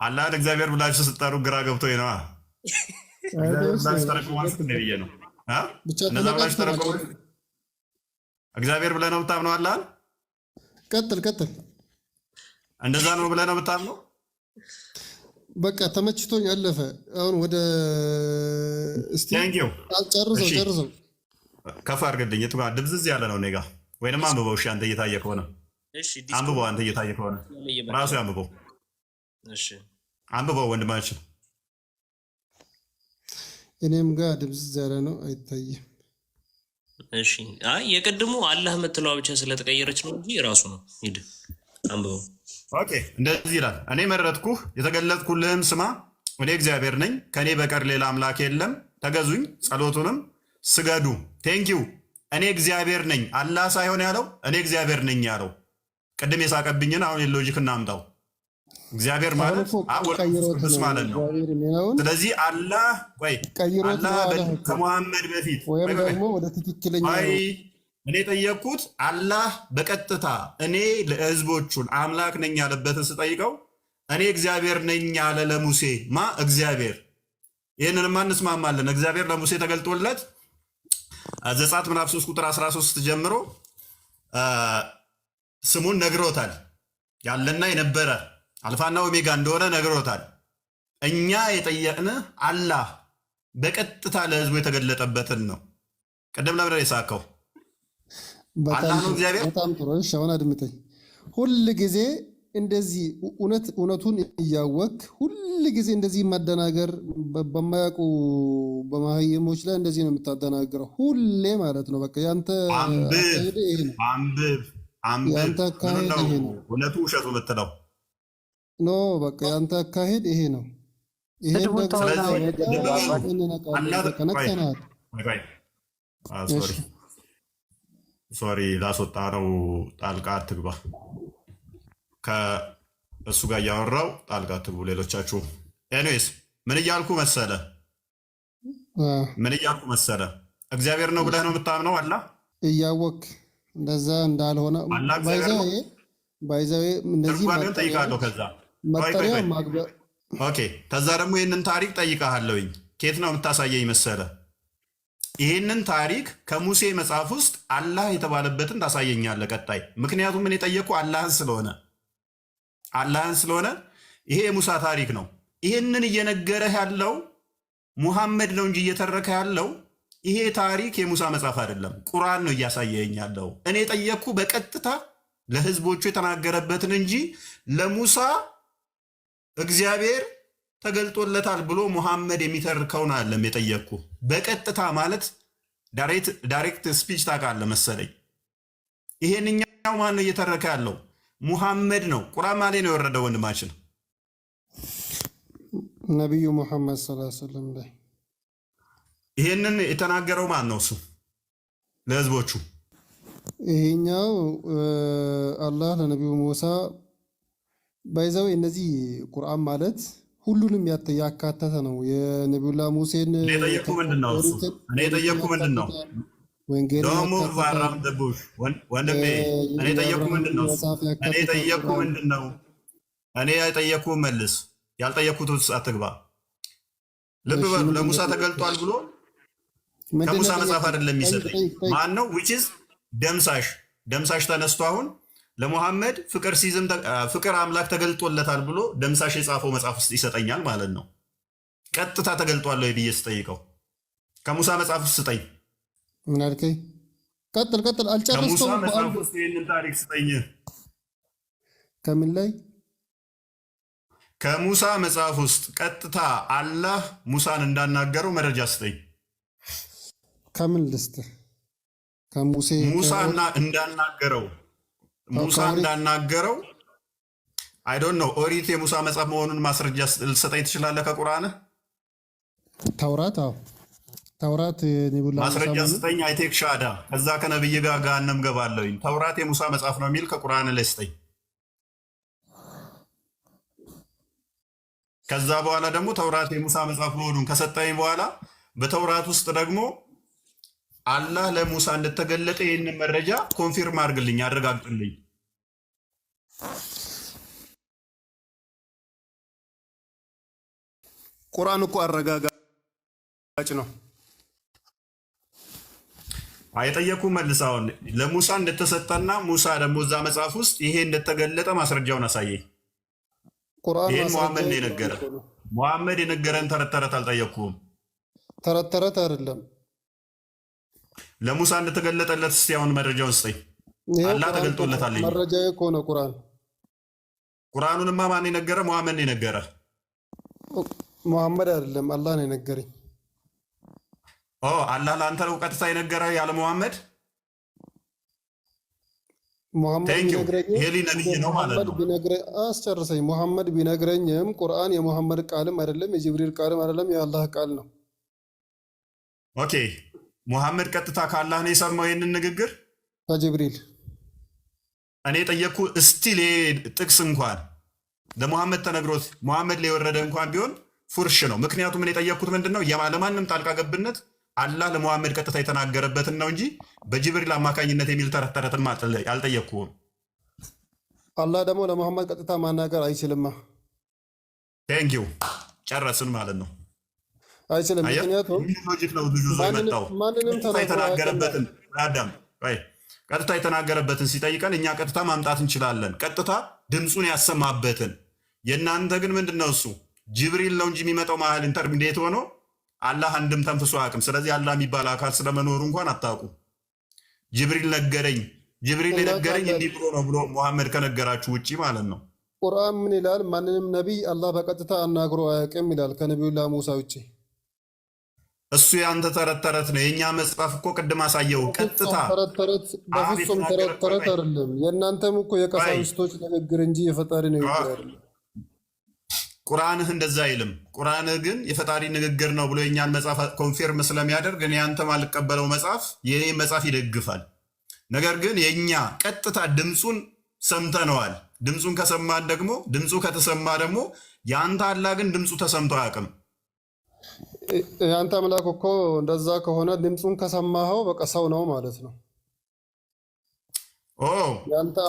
አላህን እግዚአብሔር ብላችሁ ስጠሩ ግራ ገብቶኝ ነዋ። እግዚአብሔር ብላችሁ ተረጉማችሁ ነው ብዬ ነው። እነዛ ብላችሁ ተረጉሙ። እግዚአብሔር ብለህ ነው የምታምነው አላህን? ቀጥል። እንደዛ ነው ብለህ ነው የምታምነው? በቃ ተመችቶኝ አለፈ። አሁን ወደ እስቲ ጨርሰው ከፍ አድርግልኝ። የቱ ጋር ድብዝዝ ያለ ነው እኔ ጋ? ወይንም አንብበው። እሺ አንተ እየታየ ከሆነ አንብበው። አንተ እየታየ ከሆነ ራሱ አንብበው። አንብበው ወንድማችን። እኔም ጋር ድብዝዝ ያለ ነው አይታይም። እሺ አይ የቅድሙ አላህ የምትለዋ ብቻ ስለተቀየረች ነው እንጂ ራሱ ነው። ሂድ አንብበው። ኦኬ እንደዚህ ይላል። እኔ መረጥኩህ የተገለጥኩልህም ስማ፣ እኔ እግዚአብሔር ነኝ፣ ከእኔ በቀር ሌላ አምላክ የለም። ተገዙኝ፣ ጸሎቱንም ስገዱ። ቴንኪው። እኔ እግዚአብሔር ነኝ አላህ ሳይሆን ያለው እኔ እግዚአብሔር ነኝ ያለው። ቅድም የሳቀብኝን አሁን የሎጂክ እናምጣው። እግዚአብሔር ማለት ቅዱስ ማለት ነው። ስለዚህ አላህ ከሙሐመድ በፊት እኔ ጠየቅኩት። አላህ በቀጥታ እኔ ለህዝቦቹን አምላክ ነኝ ያለበትን ስጠይቀው እኔ እግዚአብሔር ነኝ ያለ ለሙሴ እግዚአብሔር። ይህንንማ እንስማማለን። እግዚአብሔር ለሙሴ ተገልጦለት ዘጸአት ምዕራፍ 3 ቁጥር 13 ጀምሮ ስሙን ነግሮታል። ያለና የነበረ አልፋና ኦሜጋ እንደሆነ ነግሮታል። እኛ የጠየቅን አላህ በቀጥታ ለህዝቡ የተገለጠበትን ነው። ቅድም ለምን የሳከው አላህ ነው እግዚአብሔር። በጣም ጥሩ። እሺ አሁን አድምጠኝ። ሁል ጊዜ እንደዚህ እውነቱን እያወቅ ሁል ጊዜ እንደዚህ ማደናገር በማያውቁ በማህየሞች ላይ እንደዚህ ነው የምታደናግረው ሁሌ ማለት ነው። በቃ ያንተ አካሄድ ይሄ ነው። ያንተ አካሄድ ይሄ ነው። እውነቱ ውሸቱ የምትለው ኖ በቃ ያንተ አካሄድ ይሄ ነው። ይሄ ሶሪ ላስወጣ ነው። ጣልቃ አትግባ። ከእሱ ጋር እያወራው ጣልቃ አትግቡ ሌሎቻችሁ። ኤኒዌይስ ምን እያልኩ መሰለ እግዚአብሔር ነው ብለህ ነው የምታምነው አላህ እያወቅ እንደዛ እንዳልሆነ ባይዛዌ እንደዚህ ጠይቃለሁ። ከዛ ደግሞ ይህንን ታሪክ ጠይቃለሁኝ። ኬት ነው የምታሳየኝ መሰለ? ይህንን ታሪክ ከሙሴ መጽሐፍ ውስጥ አላህ የተባለበትን ታሳየኛለህ ቀጣይ። ምክንያቱም ምን የጠየቁ አላህን ስለሆነ ይሄ የሙሳ ታሪክ ነው። ይህንን እየነገረህ ያለው ሙሐመድ ነው እንጂ እየተረከ ያለው ይሄ ታሪክ የሙሳ መጽሐፍ አይደለም፣ ቁርአን ነው እያሳየኝ ያለው። እኔ የጠየቅኩ በቀጥታ ለህዝቦቹ የተናገረበትን እንጂ ለሙሳ እግዚአብሔር ተገልጦለታል ብሎ ሙሐመድ የሚተርከውን አለም የጠየቅኩ። በቀጥታ ማለት ዳይሬክት ስፒች ታውቃለህ መሰለኝ። ይሄንኛው ማን ነው እየተረከ ያለው? ሙሐመድ ነው። ቁርአን ማሌ ነው የወረደው ወንድማችን ነቢዩ ሙሐመድ ሰለላሁ ዐለይሂ ወሰለም ላይ ይሄንን የተናገረው ማን ነው? እሱ ለህዝቦቹ። ይሄኛው አላህ ለነቢዩ ሙሳ ባይዛው እነዚህ ቁርአን ማለት ሁሉንም ያካተተ ነው። የነቢዩላህ ሙሴን እኔ የጠየኩ ምንድን ነው? እኔ የጠየኩ ምንድን ነው? እኔ የጠየኩ መልስ፣ ያልጠየኩት ውስጥ አትግባ። ልብ በሉ። ለሙሳ ተገልጧል ብሎ ከሙሳ መጽሐፍ አይደለም የሚሰጠኝ ማን ነው? ዊችዝ ደምሳሽ ተነስቶ አሁን ለሙሐመድ ፍቅር አምላክ ተገልጦለታል ብሎ ደምሳሽ የጻፈው መጽሐፍ ውስጥ ይሰጠኛል ማለት ነው። ቀጥታ ተገልጧል ወይ ብዬ ስጠይቀው ከሙሳ መጽሐፍ ውስጥ ስጠኝ። ምን አልከኝ? ቀጥል አልጨረስኩም። ከሙሳ መጽሐፍ ውስጥ ይህንን ታሪክ ስጠኝ። ከምን ላይ? ከሙሳ መጽሐፍ ውስጥ ቀጥታ አላህ ሙሳን እንዳናገረው መረጃ ስጠኝ። ከምን ልስጥህ? ከሙሴ እንዳናገረው አይ ዶንት ኖ። ኦሪት የሙሳ መጽሐፍ መሆኑን ማስረጃ ልሰጠኝ ትችላለህ? ከቁርአንህ ተውራት ማስረጃ ስጠኝ። አይቴክ ሻዳ ከዛ ከነብይ ጋር ገሃነም ገባለሁኝ። ተውራት የሙሳ መጽሐፍ ነው የሚል ከቁርአን ላይ ስጠኝ። ከዛ በኋላ ደግሞ ተውራት የሙሳ መጽሐፍ መሆኑን ከሰጠኝ በኋላ በተውራት ውስጥ ደግሞ አላህ ለሙሳ እንደተገለጠ ይህንን መረጃ ኮንፊርም አድርግልኝ፣ አረጋግጥልኝ። ቁርአን እኮ አረጋጋጭ ነው። አይጠየቁ መልሳውን ለሙሳ እንደተሰጠና ሙሳ ደግሞ እዛ መጽሐፍ ውስጥ ይሄ እንደተገለጠ ማስረጃውን አሳየኝ። ቁርአን ይሄን ሙሐመድ ነው የነገረ። ሙሐመድ የነገረን ተረት ተረት አልጠየቅኩም። ተረት ተረት አይደለም። ለሙሳ እንደተገለጠለት እስቲ አሁን መረጃውን ስጠኝ። አላህ ተገልጦለታል። መረጃዬ እኮ ነው ቁርአን። ቁርአኑንማ ማን የነገረ? ሙሐመድ ነው የነገረ። ሙሐመድ አይደለም አላህ ነው የነገረኝ። አላህ ለአንተ ነው ቀጥታ የነገረ ያለ ሙሐመድ? ሙሐመድ ነብይ ነው ማለት ነው። አስጨርሰኝ። ሙሐመድ ቢነግረኝም ቁርአን የሙሐመድ ቃልም አይደለም የጅብሪል ቃልም አይደለም የአላህ ቃል ነው። ኦኬ ሙሐመድ ቀጥታ ከአላህ ነው የሰማው ይህንን ንግግር? ከጅብሪል። እኔ ጠየቅኩ እስቲል ጥቅስ እንኳን ለሙሐመድ ተነግሮት ሙሐመድ ላይ የወረደ እንኳን ቢሆን ፉርሽ ነው። ምክንያቱም እኔ የጠየቅኩት ምንድን ነው ለማንም ጣልቃ ገብነት አላህ ለሙሐመድ ቀጥታ የተናገረበትን ነው እንጂ በጅብሪል አማካኝነት የሚል ተረት ተረትን አልጠየቅኩም። አላህ ደግሞ ለሙሐመድ ቀጥታ ማናገር አይችልማ። ቴንኪው ጨረስን ማለት ነው። አይችልም። ምክንያቱም ሎጂክ ነው ልጁ የመጣው ቀጥታ የተናገረበትን ሲጠይቀን እኛ ቀጥታ ማምጣት እንችላለን። ቀጥታ ድምፁን ያሰማበትን። የእናንተ ግን ምንድን ነው እሱ ጅብሪል ነው እንጂ የሚመጣው መሀል ኢንተርሚዲየት ሆኖ አላህ አንድም ተንፍሶ አያውቅም። ስለዚህ አላህ የሚባል አካል ስለመኖሩ እንኳን አታውቁ። ጅብሪል ነገረኝ እንዲህ ብሎ ነው ብሎ ሙሐመድ ከነገራችሁ ውጪ ማለት ነው። ቁርአን ምን ይላል? ማንንም ነቢይ አላህ በቀጥታ አናግሮ አያውቅም ይላል ከነቢዩላህ ሙሳ ውጪ። እሱ ያንተ ተረት ተረት ነው። የእኛ መጽሐፍ እኮ ቅድም አሳየው ቀጥታ በፍጹም ተረት ተረት አይደለም። የእናንተም እኮ የቀሳውስቶች ንግግር እንጂ የፈጣሪ ንግግር አይደለም። ቁርአንህ እንደዛ አይልም። ቁርአንህ ግን የፈጣሪ ንግግር ነው ብሎ የኛን መጽሐፍ ኮንፊርም ስለሚያደርግ እኔ አንተም አልቀበለው መጽሐፍ የኔ መጽሐፍ ይደግፋል። ነገር ግን የኛ ቀጥታ ድምፁን ሰምተነዋል። ድምፁን ከሰማን ደግሞ ድምፁ ከተሰማ ደግሞ የአንተ አላህ ግን ድምፁ ተሰምቶ አያውቅም። የአንተ አምላክ እኮ እንደዛ ከሆነ ድምፁን ከሰማኸው በቃ ሰው ነው ማለት ነው።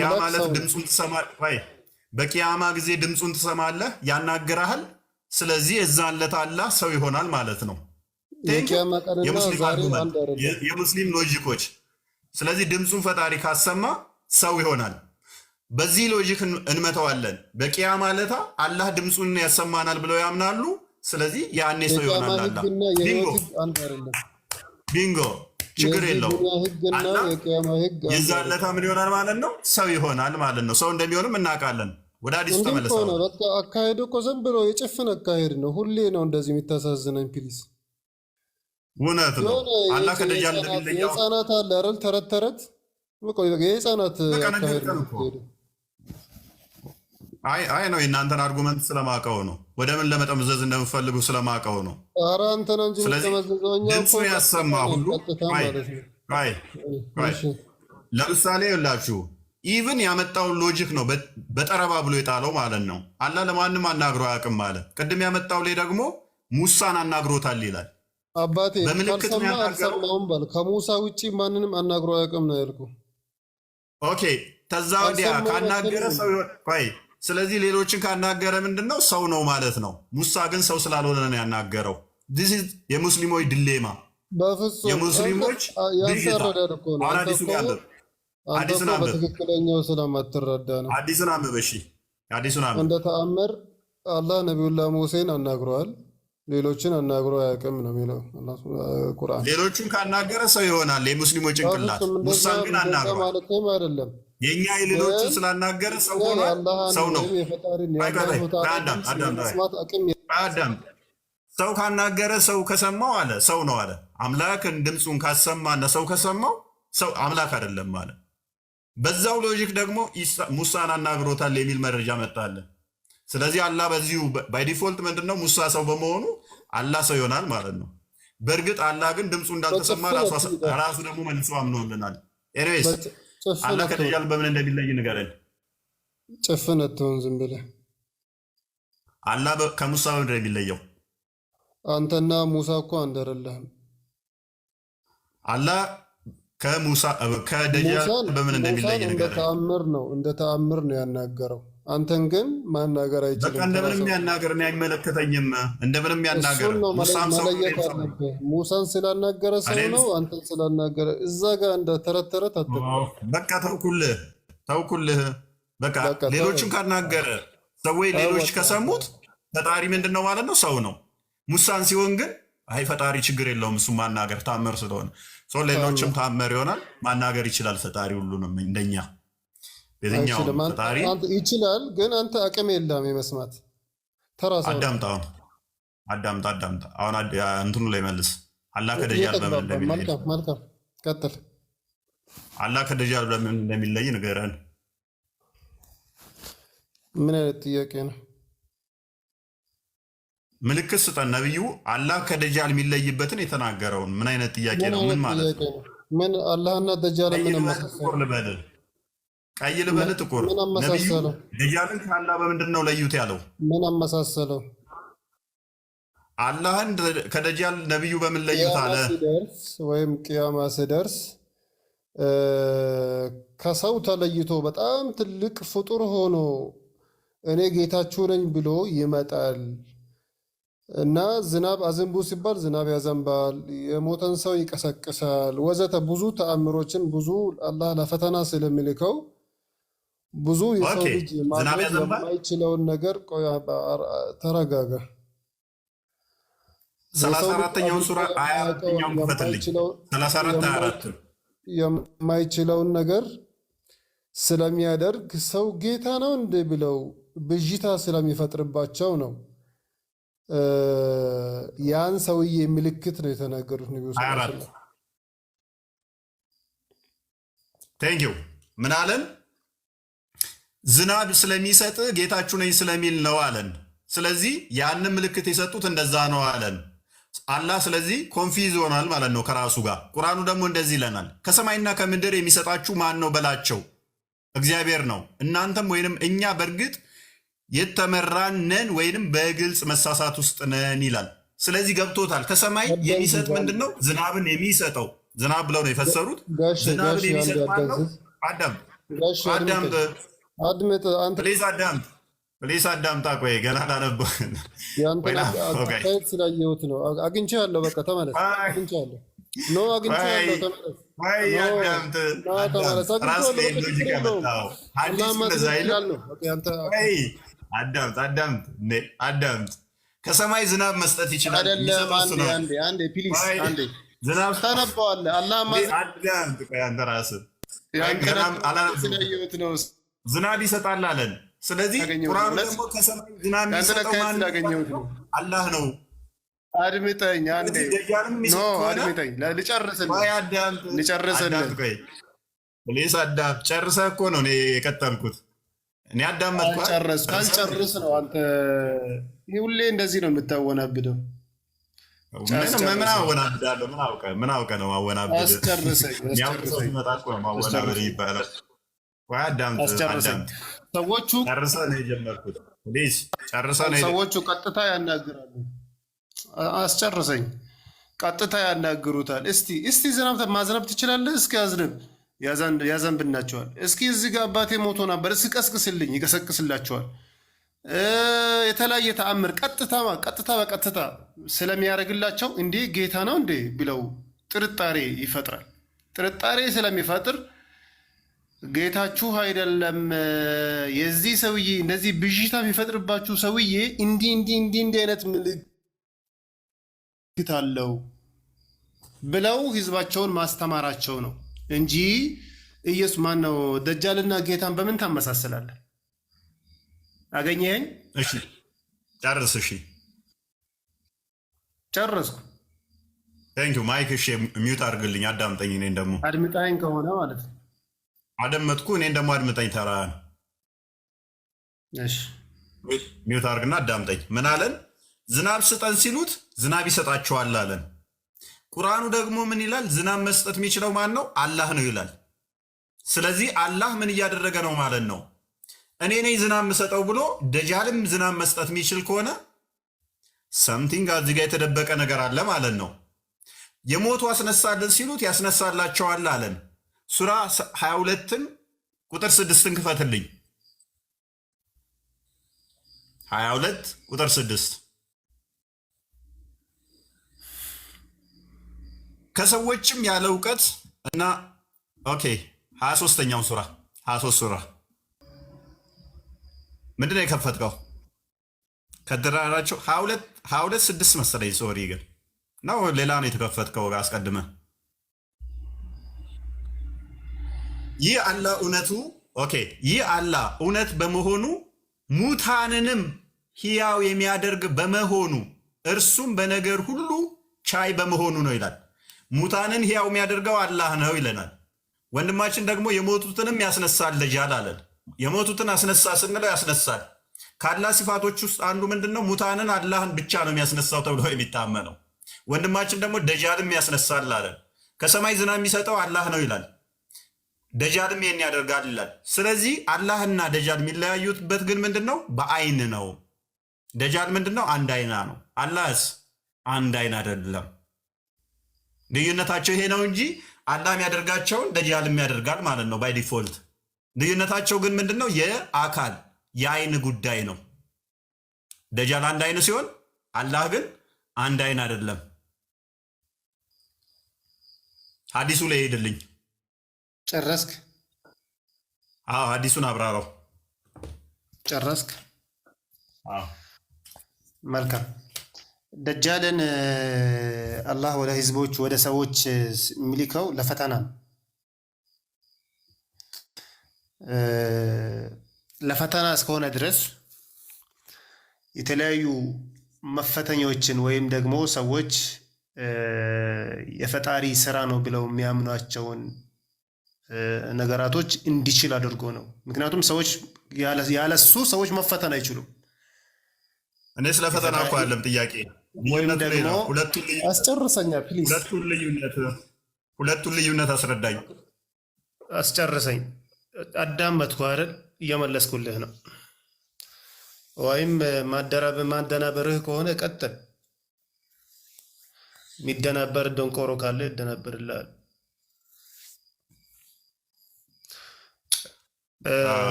ያ ማለት ድምፁን ትሰማ በቂያማ ጊዜ ድምፁን ትሰማለህ፣ ያናግረሃል። ስለዚህ የዛን ዕለት አላህ ሰው ይሆናል ማለት ነው። የሙስሊም ሎጂኮች። ስለዚህ ድምፁን ፈጣሪ ካሰማ ሰው ይሆናል። በዚህ ሎጂክ እንመተዋለን። በቂያማ ዕለት አላህ ድምፁን ያሰማናል ብለው ያምናሉ። ስለዚህ ያኔ ሰው ይሆናል አላህ። ቢንጎ ችግር የለውም። የዛን ዕለት ምን ይሆናል ማለት ነው? ሰው ይሆናል ማለት ነው። ሰው እንደሚሆንም እናውቃለን። ወደ አዲሱ ተመለሰ። አካሄዱ እኮ ዝም ብሎ የጭፍን አካሄድ ነው። ሁሌ ነው እንደዚህ የሚታሳዝነኝ። ፕሊዝ እውነት ነው። አላህ ከደጃል እንደሚለየው የህፃናት አለ አይደል? ተረት ተረት የህፃናት አካሄድ ነው። አይ ነው የእናንተን አርጉመንት ስለማውቀው ነው። ወደ ምን ለመጠምዘዝ እንደምፈልጉ ስለማውቀው ነው። ኧረ አንተ ነው እንጂ ድምፁን ያሰማ ሁሉ ለምሳሌ ይላችሁ ኢቭን ያመጣውን ሎጂክ ነው በጠረባ ብሎ የጣለው ማለት ነው። አላህ ለማንም አናግሮ አያውቅም ማለት። ቅድም ያመጣው ላይ ደግሞ ሙሳን አናግሮታል ይላል። አባቴ ካልሰማ አልሰማውም በል። ከሙሳ ውጭ ማንንም አናግሮ አያውቅም ነው ያልኩህ። ኦኬ ተዛ ወዲያ ካናገረ ሰው ይሆን። ስለዚህ ሌሎችን ካናገረ ምንድነው ሰው ነው ማለት ነው። ሙሳ ግን ሰው ስላልሆነ ነው ያናገረው። ዲስ ኢዝ የሙስሊሞች ዲሌማ። በፍጹም የሙስሊሞች ያንተረዳድ እኮ ነው። አዲሱን አንብብ። በትክክለኛው ስለማትረዳ ነው። አዲሱን አንብብ። እሺ አዲሱን አንብብ። እንደ ተአምር አላህ ነቢዩላህ ሙሴን አናግረዋል። ሌሎችን አናግሮ አያውቅም ነው የሚለው ቁርአን። ሌሎችን ካናገረ ሰው ይሆናል የሙስሊሞች ጭንቅላት። ሙሳን ግን አናግሯል ማለትም አይደለም። የኛ የሌሎችን ስላናገረ ሰው ሆኗል። ሰው ነው። አዳም ሰው ካናገረ ሰው ከሰማው አለ ሰው ነው አለ። አምላክን ድምፁን ካሰማና ሰው ከሰማው ሰው አምላክ አይደለም አለ። በዛው ሎጂክ ደግሞ ሙሳን አናግሮታል የሚል መረጃ መጣለን። ስለዚህ አላህ በዚሁ ባይ ዲፎልት ምንድነው ሙሳ ሰው በመሆኑ አላህ ሰው ይሆናል ማለት ነው። በእርግጥ አላህ ግን ድምፁ እንዳልተሰማ ራሱ ደግሞ መልሶ አምኖልናል። ኤኒዌይስ አላህ ከደጃል በምን እንደሚለይ ንገረን። ጭፍን አትሆን ዝም ብለህ። አላህ ከሙሳ በምን እንደሚለየው? አንተና ሙሳ እኮ አንድ አይደለህም። አላህ ከሙሳ ከደጃል በምን እንደሚለይ ንገረን። እንደ ተአምር ነው ያናገረው። አንተን ግን ማናገር አይችልም። በቃ እንደምንም ያናገር፣ እኔ አይመለከተኝም። እንደምንም ያናገር። ሙሳም ሰው ነው። ሙሳን ስላናገረ ሰው ነው። አንተን ስላናገረ እዛ ጋር እንደ ተረት ተረት በቃ ተውኩልህ። በቃ ሌሎችን ካናገረ ሰዎች ሌሎች ከሰሙት ፈጣሪ ምንድን ነው ማለት ነው? ሰው ነው። ሙሳን ሲሆን ግን አይ ፈጣሪ ችግር የለውም እሱ ማናገር ታመር ስለሆነ ሰው ሌሎችም ታመር ይሆናል። ማናገር ይችላል ፈጣሪ ሁሉንም እንደኛ የትኛውም ፈጣሪ ይችላል። ግን አንተ አቅም የለም የመስማት ተራሳ አዳምጣ አሁን እንትኑ ላይ መልስ። አላህ ከደጃል በምን እንደሚለይ መልካም ቀጥል። አላህ ከደጃል በምን እንደሚለይ ንገረን። ምን አይነት ጥያቄ ነው? ምልክት ስጠን። ነብዩ አላህ ከደጃል የሚለይበትን የተናገረውን ምን አይነት ጥያቄ ነው? ምን ማለት ነው? ምን አላህና ደጃል ምን አመሳሰለው? ቀይ ልበል ጥቁር? ነብዩ ደጃልን ከአላህ በምንድን ነው ለዩት ያለው? ምን አመሳሰለው? አላህን ከደጃል ነብዩ በምን ለዩት አለ? ወይም ቅያማ ሲደርስ ከሰው ተለይቶ በጣም ትልቅ ፍጡር ሆኖ እኔ ጌታችሁ ነኝ ብሎ ይመጣል እና ዝናብ አዝንቡ ሲባል ዝናብ ያዘንባል፣ የሞተን ሰው ይቀሰቅሳል፣ ወዘተ ብዙ ተአምሮችን ብዙ አላህ ለፈተና ስለሚልከው ብዙ የሰው ልጅ ማድረግ የማይችለውን ነገር ተረጋጋ። 34ኛውን ሱራ 24ኛውን ክፈትልኝ። 34 የማይችለውን ነገር ስለሚያደርግ ሰው ጌታ ነው እንደ ብለው ብዥታ ስለሚፈጥርባቸው ነው። ያን ሰውዬ ምልክት ነው የተናገሩት ነብዩ ሰለላሁ ዐለይሂ ወሰለም። ቴንኪው ምን አለን? ዝናብ ስለሚሰጥ ጌታችሁ ነኝ ስለሚል ነው አለን። ስለዚህ ያንን ምልክት የሰጡት እንደዛ ነው አለን አላህ። ስለዚህ ኮንፊዝ ሆኗል ማለት ነው ከራሱ ጋር። ቁርአኑ ደግሞ እንደዚህ ይለናል፣ ከሰማይና ከምድር የሚሰጣችሁ ማን ነው በላቸው፣ እግዚአብሔር ነው። እናንተም ወይንም እኛ በእርግጥ የተመራን ነን ወይንም በግልጽ መሳሳት ውስጥ ነን ይላል። ስለዚህ ገብቶታል። ከሰማይ የሚሰጥ ምንድን ነው? ዝናብን የሚሰጠው ዝናብ ብለው ነው የፈሰሩት። ዝናብን የሚሰጥ ማን ነው? ፕሊዝ አዳምጣ። ቆይ ገና ላነበው ስላየሁት ነው። አግኝቼዋለሁ። በቃ ተመለስ። አግኝቼዋለሁ። ኖ አግኝቼዋለሁ። ተመለስ። አዳምጥ። ከሰማይ ዝናብ መስጠት ይችላል። ዝናብ ይሰጣል አለን። ስለዚህ ቁርአኑ ደግሞ ከሰማይ ዝናብ የሚሰጠው አላህ ነው። አድምጠኝ አንዴ። አድምጠኝ ልጨርስልህ። ፕሊስ አዳምጥ። ጨርሰህ እኮ ነው እኔ የቀጠልኩት። እኔ አዳመጥኩ። ካልጨርስ ነው አንተ ሁሌ እንደዚህ ነው የምታወናብደው። ምን አወናብዳለሁ? ምን አውቀህ ነው ማወናብድ? አስጨርሰኝ። ሲመጣ እኮ ነው ማወናብድ ይባላል። አዳምጥ። ሰዎቹ ጨርሰህ ነው የጀመርኩት። ሰዎቹ ቀጥታ ያናግራሉ። አስጨርሰኝ። ቀጥታ ያናግሩታል። እስቲ ዝናብ ማዝነብ ትችላለህ? እስኪ አዝንብ። ያዘንብናቸዋል። እስኪ እዚህ ጋር አባቴ ሞቶ ነበር፣ እስኪ ቀስቅስልኝ፣ ይቀሰቅስላቸዋል። የተለያየ ተአምር ቀጥታ በቀጥታ ስለሚያደርግላቸው እንዴ ጌታ ነው እንዴ ብለው ጥርጣሬ ይፈጥራል። ጥርጣሬ ስለሚፈጥር ጌታችሁ አይደለም የዚህ ሰውዬ እንደዚህ ብዥታ የሚፈጥርባችሁ ሰውዬ እንዲህ አይነት ምልክት አለው ብለው ህዝባቸውን ማስተማራቸው ነው እንጂ ኢየሱስ ማን ነው? ደጃልና ጌታን በምን ታመሳስላለህ? አገኘኸኝ? እሺ ጨርስ። እሺ ጨረስኩ። ቴንክ ዩ ማይክ። እሺ ሚውት አድርግልኝ። አዳምጠኝ። እኔን ደግሞ አድምጣኝ ከሆነ ማለት ነው። አደመጥኩ። እኔን ደግሞ አድምጠኝ። ተራ እሺ ሚውት አድርግና አዳምጠኝ። ምን አለን? ዝናብ ስጠን ሲሉት ዝናብ ይሰጣቸዋል አለን። ቁርአኑ ደግሞ ምን ይላል? ዝናብ መስጠት የሚችለው ማን ነው? አላህ ነው ይላል። ስለዚህ አላህ ምን እያደረገ ነው ማለት ነው? እኔ ነኝ ዝናብ የምሰጠው ብሎ ደጃልም ዝናብ መስጠት የሚችል ከሆነ ሰምቲንግ እዚህ ጋር የተደበቀ ነገር አለ ማለት ነው። የሞቱ አስነሳልን ሲሉት ያስነሳላቸዋል አለን። ሱራ 22 ቁጥር 6 ክፈትልኝ። 22 ቁጥር 6 ከሰዎችም ያለ እውቀት እና ኦኬ 23ኛው ሱራ 23 ሱራ ምንድን ነው የከፈትከው? ከድራራቸው 22 6 መሰለኝ። ሶሪ ግን ነው ሌላ ነው የተከፈትከው አስቀድመ። ይህ አላህ እውነቱ ኦኬ ይህ አላህ እውነት በመሆኑ ሙታንንም ሕያው የሚያደርግ በመሆኑ እርሱም በነገር ሁሉ ቻይ በመሆኑ ነው ይላል። ሙታንን ሕያው የሚያደርገው አላህ ነው ይለናል። ወንድማችን ደግሞ የሞቱትንም ያስነሳል ደጃል አለን። የሞቱትን አስነሳ ስንለው ያስነሳል። ከአላህ ሲፋቶች ውስጥ አንዱ ምንድነው? ሙታንን አላህን ብቻ ነው የሚያስነሳው ተብሎ የሚታመነው። ወንድማችን ደግሞ ደጃልም ያስነሳል አለን። ከሰማይ ዝናብ የሚሰጠው አላህ ነው ይላል። ደጃልም ይሄን ያደርጋል ይላል። ስለዚህ አላህና ደጃል የሚለያዩበት ግን ምንድነው? በአይን ነው። ደጃል ምንድነው? አንድ አይና ነው። አላህስ አንድ አይን አይደለም። ልዩነታቸው ይሄ ነው እንጂ አላህ የሚያደርጋቸውን ደጃልም ያደርጋል ማለት ነው ባይ ዲፎልት። ልዩነታቸው ግን ምንድነው? የአካል የአይን ጉዳይ ነው። ደጃል አንድ አይን ሲሆን አላህ ግን አንድ አይን አይደለም። ሐዲሱ ላይ ሄድልኝ። ጨረስክ? አዎ ሐዲሱን አብራራው። ጨረስክ? አዎ መልካም። ደጃልን አላህ ወደ ህዝቦች ወደ ሰዎች የሚልከው ለፈተና ነው። ለፈተና እስከሆነ ድረስ የተለያዩ መፈተኞችን ወይም ደግሞ ሰዎች የፈጣሪ ስራ ነው ብለው የሚያምኗቸውን ነገራቶች እንዲችል አድርጎ ነው። ምክንያቱም ሰዎች ያለሱ ሰዎች መፈተን አይችሉም። እኔ ስለ ፈተና እኮ አይደለም ጥያቄ፣ ወይም ደግሞ አስጨርሰኛ ፕሊዝ። ሁለቱን ልዩነት አስረዳኝ። አስጨርሰኝ። አዳመጥኩ አይደል? እየመለስኩልህ ነው። ወይም ማደናበርህ ከሆነ ቀጥል። የሚደናበር ደንቆሮ ካለ ይደናበርልሃል።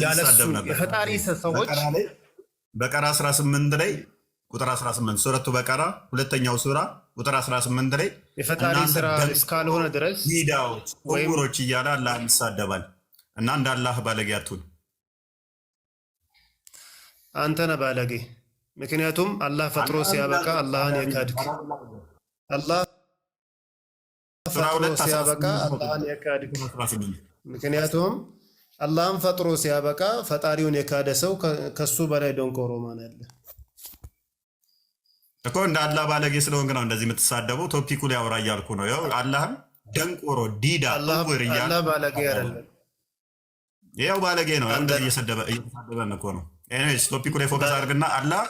ያለሱ የፈጣሪ ሰዎች በቀራ 18 ላይ ቁጥር 18 ሱረቱ በቀራ ሁለተኛው ሱራ ቁጥር 18 ላይ የፈጣሪ ስራ እስካልሆነ ድረስ ሂዳዎች ወይሮች እያለ አላህ ይሳደባል እና እንደ አላህ ባለጌ አትሁን። አንተ ነህ ባለጌ። ምክንያቱም አላህ ፈጥሮ ሲያበቃ አላህን የካድክ። አላህ ፈጥሮ ሲያበቃ አላህን የካድክ። ምክንያቱም አላህን ፈጥሮ ሲያበቃ ፈጣሪውን የካደ ሰው ከሱ በላይ ደንቆሮ ማን አለ እኮ? እንደ አላህ ባለጌ ስለሆንክ ነው እንደዚህ የምትሳደበው። ቶፒኩ ላይ አውራ እያልኩ ነው። ያው አላህም ደንቆሮ ዲዳ ወር እያለ አላህ ባለጌ አይደለም። ያው ባለጌ ነው። እንደዚህ እየተሳደበን እኮ ነው። ኤኒዌይስ ቶፒኩ ላይ ፎከስ አድርግና አላህ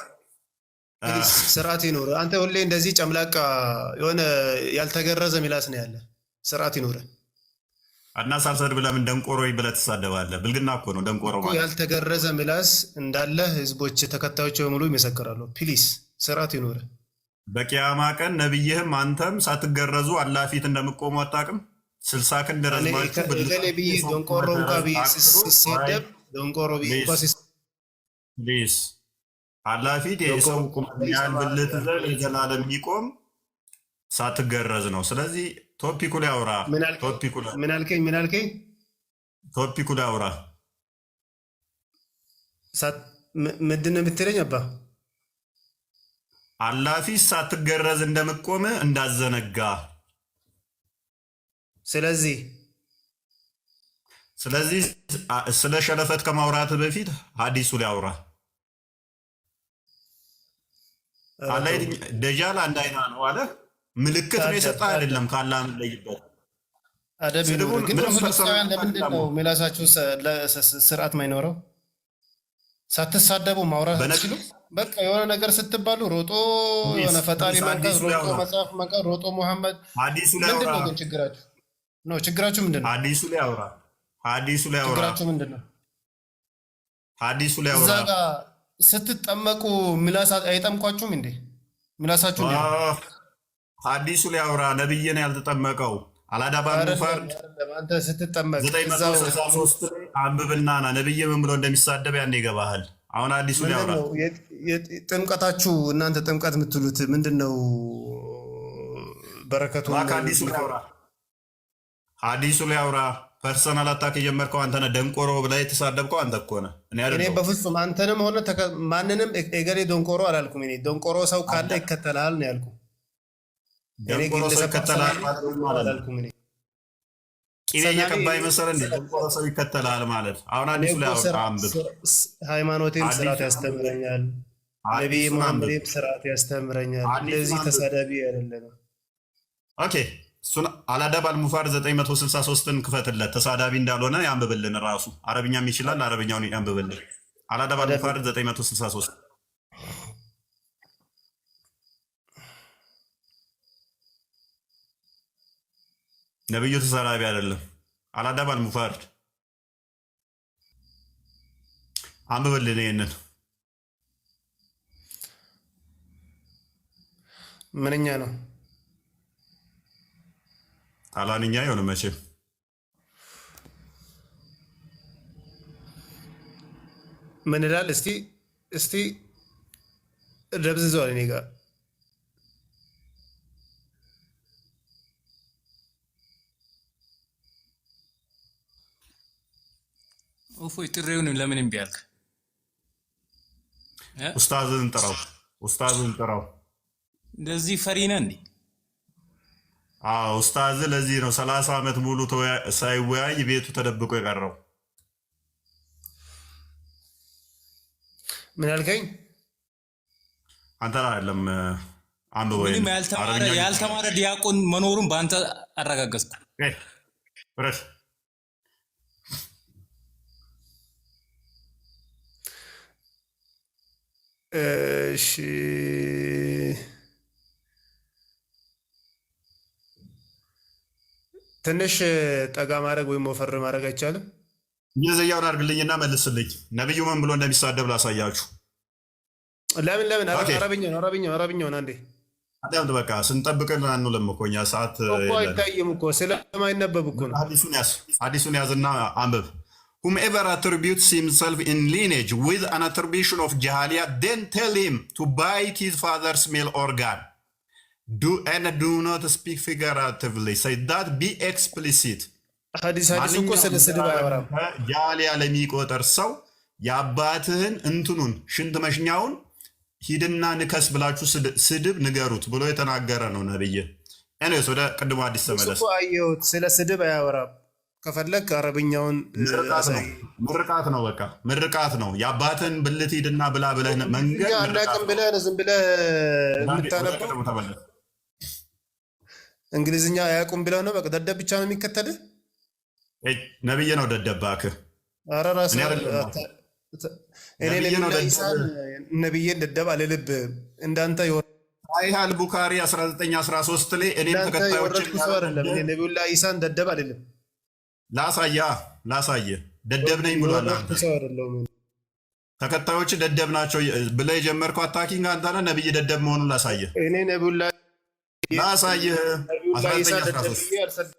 ስርዓት ይኖር። አንተ ሁሌ እንደዚህ ጨምላቃ የሆነ ያልተገረዘ ሚላስ ነው ያለ። ስርዓት ይኖር እና ሳልሰድብ ለምን ደንቆሮ ብለህ ትሳደባለህ? ብልግና እኮ ነው ደንቆሮ ማለት። ያልተገረዘ ሚላስ እንዳለ ህዝቦች ተከታዮች በሙሉ ይመሰክራሉ። ፕሊስ ስርዓት ይኖር። በቂያማ ቀን ነብይህም አንተም ሳትገረዙ አላህ ፊት እንደምቆሙ አታውቅም? 60 ክንድ ረዝማችሁ ነብይ ደንቆሮ እንኳ ሲሰደብ ደንቆሮ ፕሊስ አላህ ፊት የሰው ቁመኛን ብልት ዘር የዘላለም የሚቆም ሳትገረዝ ነው። ስለዚህ ቶፒኩ ላይ አውራ። ምን አልከኝ? ቶፒኩ ላይ አውራ። ምንድን ነው የምትለኝ? አባ አላህ ፊት ሳትገረዝ እንደምቆም እንዳዘነጋ። ስለዚህ ስለ ሸረፈት ከማውራት በፊት ሐዲሱ ላይ አውራ። ደጃል አንድ አይና ነው አለ። ምልክት ነው የሰጠ አይደለም። ካላህ የምንለይበት ለምንድን ነው ምላሳችሁ ስርዓት ማይኖረው? ሳትሳደቡ ማውራት አትችሉ? በቃ የሆነ ነገር ስትባሉ ሮጦ የሆነ ፈጣሪ መንቀስ፣ ሮጦ መጽሐፍ መንቀስ፣ ሮጦ ሙሐመድ። ምንድን ነው ግን ችግራችሁ? ችግራችሁ ምንድን ነው? ሐዲሱ ላይ አውራ። ችግራችሁ ምንድን ነው? ሐዲሱ ላይ አውራ። እዛ ጋር ስትጠመቁ ምላስ አይጠምቋችሁም እንዴ? ምላሳችሁ ሐዲሱ ላይ አውራ። ነብይን ያልተጠመቀው አላዳባን ሙፈርድ አንተ ስትጠመቅ 963 አንብብና ና ነብይ ምን ብሎ እንደሚሳደብ ያን ይገባሃል። አሁን አዲሱ ሊያወራ ጥምቀታችሁ እናንተ ጥምቀት የምትሉት ምንድን ነው? በረከቱ አዲሱ ሊያወራ ፐርሰናል አታክ የጀመርከው አንተ ነህ። ደንቆሮ ብለህ የተሳደብከው አንተ እኮ ነህ። እኔ በፍጹም አንተንም ሆነ ማንንም እገሌ ደንቆሮ አላልኩም። እኔ ደንቆሮ ሰው ካለ ይከተላል ነው ያልኩ። ደንቆሮ ሰው ይከተላል አላልኩም። እኔ ቂቤ እየቀባይ መሰለህ እንደ ደንቆሮ ሰው ይከተላል ማለት። አሁን አዲሱ ሊያወራ አንብብ። ሃይማኖቴም ስርዓት ያስተምረኛል፣ ነቢይ መሐመድም ስርዓት ያስተምረኛል። እንደዚህ ተሳዳቢ አይደለም። ኦኬ እሱን አልአዳብ አልሙፋር 963ን ክፈትለት። ተሳዳቢ እንዳልሆነ ያንብብልን። ራሱ አረብኛም ይችላል፣ አረብኛውን ያንብብልን። አልአዳብ አልሙፋር 963 ነብዩ ተሳዳቢ አይደለም። አልአዳብ አልሙፋር አንብብልን። ይሄንን ምንኛ ነው? ጣላንኛ የሆነ መቼም ምን ይላል? እስቲ ደብዝዘዋል። እኔ ጋር እፎይ ጥሪውን ለምን እምቢ አልክ? ኡስታዝን ጥራው። እንደዚህ ፈሪ ነህ እንዴ? ኡስታዝ ለዚህ ነው 30 ዓመት ሙሉ ሳይወያይ ቤቱ ተደብቆ የቀረው። ምን አልከኝ? አንተ አይደለም አንብበው። ያልተማረ ዲያቆን መኖሩን በአንተ አረጋገጥኩ። እሺ ትንሽ ጠጋ ማድረግ ወይም ወፈር ማድረግ አይቻልም? እንግሊዝኛውን አድርግልኝና መልስልኝ። ነብዩ ምን ብሎ እንደሚሳደብ ላሳያችሁ። ለምን አረብኛውን አንዴ አዳምጥ። በቃ ስንጠብቅን አንውልም እኮ እኛ ሰዓት አይታይም እኮ ስለማይነበብ እኮ ነው። አዲሱን ያዝና አንብብ። Whomever attributes himself in lineage with an attribution of Jahaliya, then tell him to bite his father's male organ. Do not speak figuratively. Say that, be explicit. ሐዲስ እኮ ስለ ስድብ አያወራም። ጃህሊያ ለሚቆጠር ሰው የአባትህን እንትኑን ሽንት መሽኛውን ሂድና ንከስ ብላችሁ ስድብ ንገሩት ብሎ የተናገረ ነው ነብይ። እኔስ ወደ ቅድሞ አዲስ ተመለስ። ስለ ስድብ አያወራም። ከፈለክ አረብኛውን ምርቃት ነው። በቃ ምርቃት ነው። የአባትን ብልት ሂድና ብላ ብለህ መንገድ አናቅም ብለህ ዝም ብለህ የምታነበው እንግሊዝኛ አያውቁም ብለህ ነው። በቃ ደደብ ብቻ ነው የሚከተልህ። ነብይ ነው ደደብ እባክህ። ኧረ እራስህ እኔ ነብዬን ደደብ አልልብህም። እንዳንተ ሳሒህ አልቡኻሪ 1913 ላይ እኔም ተከታዮችን ነቢዩላህ ኢሳን ደደብ አልልም። ላሳየ ደደብ ነኝ ብሏል። ተከታዮች ደደብ ናቸው ብለህ የጀመርከው አታኪንግ አንተ ነህ። ነብይ ደደብ መሆኑን ላሳየህ። እኔ ነብዩላህ 1913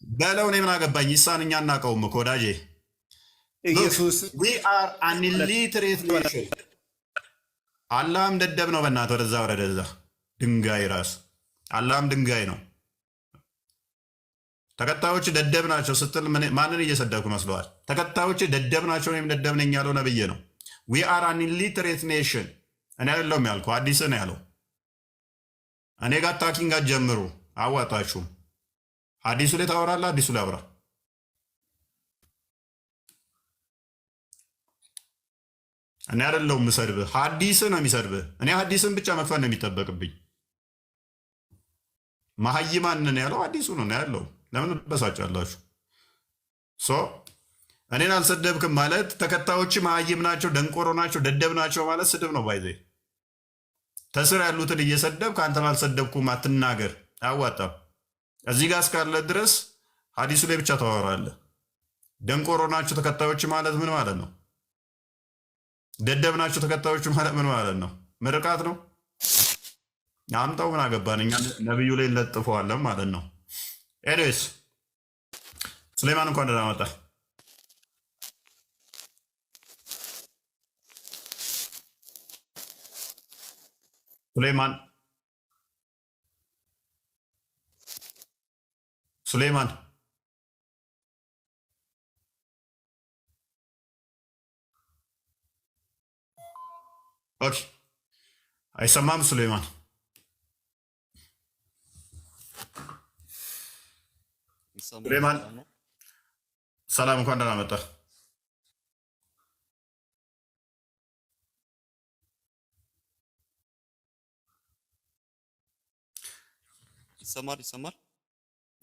በለው። እኔ ምን አገባኝ? ኢሳን እኛ እናውቀውም እኮ ወዳጄ። ኢየሱስ we are an illiterate nation። አላህም ደደብ ነው። በእናትህ ወደዛ ድንጋይ ራስ አላህም ድንጋይ ነው። ተከታዮች ደደብ ናቸው ስትል ማንን እየሰደብኩ መስለዋል? ተከታዮች ደደብ ናቸው። እኔም ደደብ ነኝ ያለው ነብይ ነው። we are an illiterate nation። እኔ አይደለሁም ያልኩህ፣ አዲስ ነው ያለው። እኔ ጋር ታኪንግ ጀምሩ፣ አዋጣችሁም። አዲሱ ላይ ታወራለህ፣ አዲሱ ላይ አውራ። እኔ አይደለሁም የምሰድብህ፣ ሐዲስ ነው የሚሰድብህ። እኔ ሐዲስን ብቻ መክፈል ነው የሚጠበቅብኝ። መሀይማንን ያለው አዲሱ ነው ያለው። ለምን በሳጫላችሁ? እኔን አልሰደብክም ማለት ተከታዮች መሀይም ናቸው፣ ደንቆሮ ናቸው፣ ደደብ ናቸው ማለት ስድብ ነው። ባይዘ ተስር ያሉትን እየሰደብክ አንተን አልሰደብኩም አትናገር፣ አያዋጣም። እዚህ ጋር እስካለ ድረስ ሐዲሱ ላይ ብቻ ታወራለህ። ደንቆሮ ናቸው ተከታዮች ማለት ምን ማለት ነው? ደደብ ናቸው ተከታዮች ማለት ምን ማለት ነው? ምርቃት ነው። አምጣው፣ ምን አገባን እኛ ነብዩ ላይ እንለጥፈዋለን ማለት ነው። ኤኒዌይስ ሱሌማን እንኳን ደህና መጣ። ሱሌማን ኦኬ አይሰማም ሱሌማን ሱሌማን ሰላም እንኳን ደህና መጣህ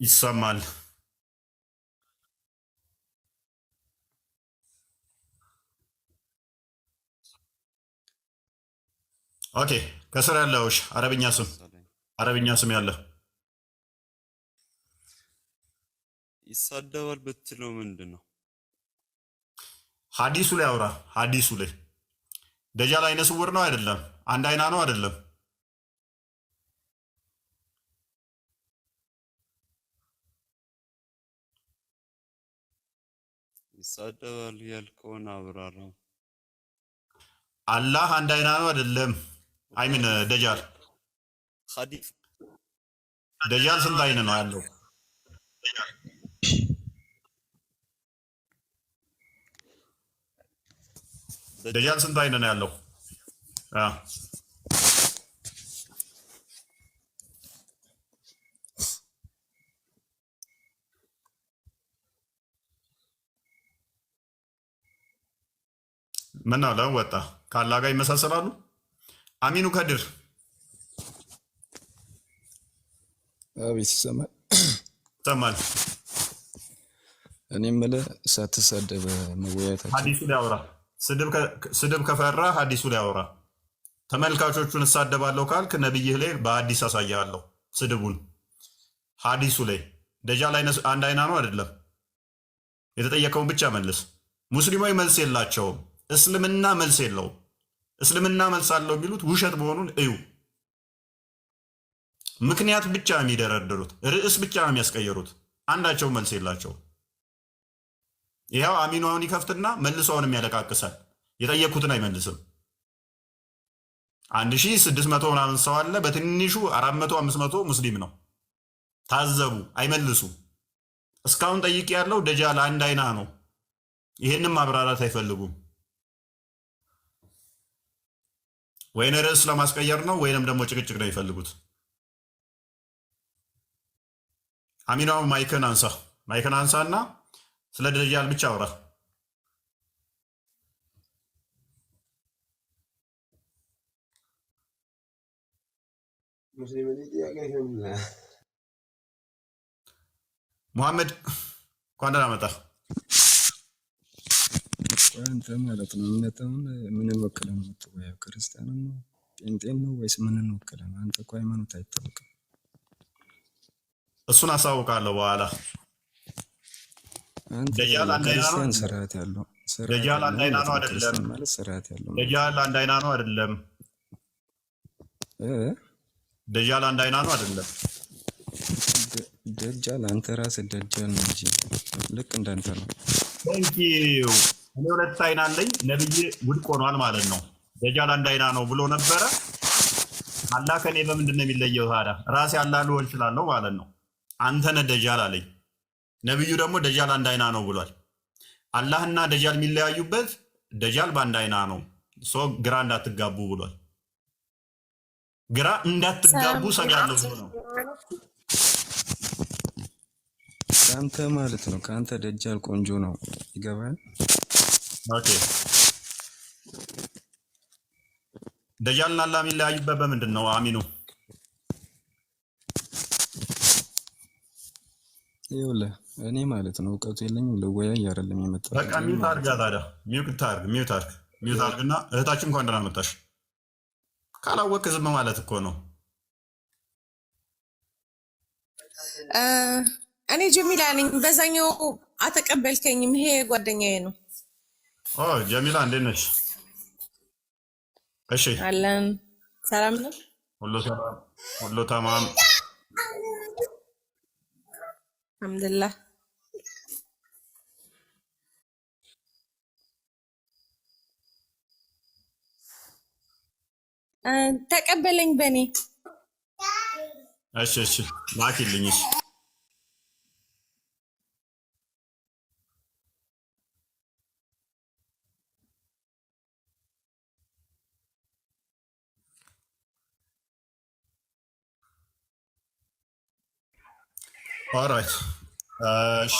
ይሰማል ኦኬ ከስር ያለውሽ አረብኛ ስም ያለ ይሳደባል ብትለው ምንድነው ሐዲሱ ላይ አውራ ሐዲሱ ላይ ደጃል አይነ ስውር ነው አይደለም አንድ አይና ነው አይደለም ይሳደባል ያልከውን አብራራው አላህ አንድ አይና ነው አይደለም አይምን ደጃል ሐዲስ ደጃል ስንት አይን ነው ያለው ደጃል ስንት አይን ነው ያለው ምን ነው ለወጣ ካላ ጋር ይመሳሰላሉ አሚኑ ከድር አቤት ይሰማል እኔ የምልህ ሳትሳደብ መወያየታችን ሐዲሱ ላይ አውራ ስድብ ከፈራ ሐዲሱ ላይ አውራ ተመልካቾቹን እሳደባለሁ ካልክ ነብይህ ላይ በሐዲስ አሳያለሁ ስድቡን ሐዲሱ ላይ ደጃል አንድ አይና ነው አይደለም የተጠየቀውን ብቻ መልስ ሙስሊሞች መልስ የላቸውም እስልምና መልስ የለው እስልምና መልስ አለው የሚሉት ውሸት መሆኑን እዩ ምክንያት ብቻ የሚደረድሩት ርዕስ ብቻ የሚያስቀየሩት አንዳቸው መልስ የላቸው ይሄው አሚኗውን ይከፍትና መልሶውን የሚያለቃቅሳል የጠየቁትን አይመልስም 1600 ምናምን ሰው አለ በትንሹ 400 500 ሙስሊም ነው ታዘቡ አይመልሱ እስካሁን ጠይቅ ያለው ደጃል አንድ አይና ነው ይሄንን ማብራራት አይፈልጉም ወይን ርዕስ ለማስቀየር ነው ወይንም ደግሞ ጭቅጭቅ ነው ይፈልጉት አሚናው ማይክን አንሳና ስለ ደጃል ብቻ አውራ ሙሐመድ እንኳን ደህና መጣህ አንተ ማለት ነው እምነቱን ምን ወከለ ነው የምትወያየው ክርስቲያን ነው ጴንጤን ነው ወይስ ምን ወከለ ነው አንተ እኮ ሃይማኖት አይታወቅም እሱን አሳውቃለሁ በኋላ ደጃል አንድ አይና ነው ስርዓት ያለው ደጃል አንድ አይና ነው አይደለም ማለት ስርዓት ያለው ደጃል አንድ አይና ነው አይደለም ደጃል አንድ አይና ነው አይደለም ደጃል አንተ ራስህ ደጃል ነው እንጂ ልክ እንዳንተ ነው ቴንኪው እኔ ሁለት አይና አለኝ ነብይ ውድቅ ሆኗል ማለት ነው ደጃል አንድ አይና ነው ብሎ ነበረ አላህ ከኔ በምንድን ነው የሚለየው ታዲያ ራሴ አላህ ልሆን እችላለሁ ማለት ነው አንተ ነህ ደጃል አለኝ ነብዩ ደግሞ ደጃል አንድ አይና ነው ብሏል አላህና ደጃል የሚለያዩበት ደጃል በአንድ አይና ነው ሶ ግራ እንዳትጋቡ ብሏል ግራ እንዳትጋቡ ሰጋለሁ ነው ካንተ ማለት ነው ካንተ ደጃል ቆንጆ ነው ይገባል ኦኬ ደጃልና አላህ የሚለያዩበት በምንድን ነው አሚኑ ይኸውልህ እኔ ማለት ነው እውቀቱ የለኝም ልወያይ አይደለም የመጣው በቃ ሚውት አድርጋ ታዲያ ሚውት አድርግና እህታችን እንኳን ደህና መጣሽ ካላወቅህ ዝም ማለት እኮ ነው እኔ ጀሚላ ነኝ በዛኛው አተቀበልከኝም ይሄ ጓደኛዬ ነው ጀሚላ እንዴት ነሽ እሺ አለን ሰላም ነው ሁሉ ተማም አልሐምዱሊላህ ተቀበለኝ በኔ እሺ እሺ ላኪልኝ እሺ ኦራይት እሺ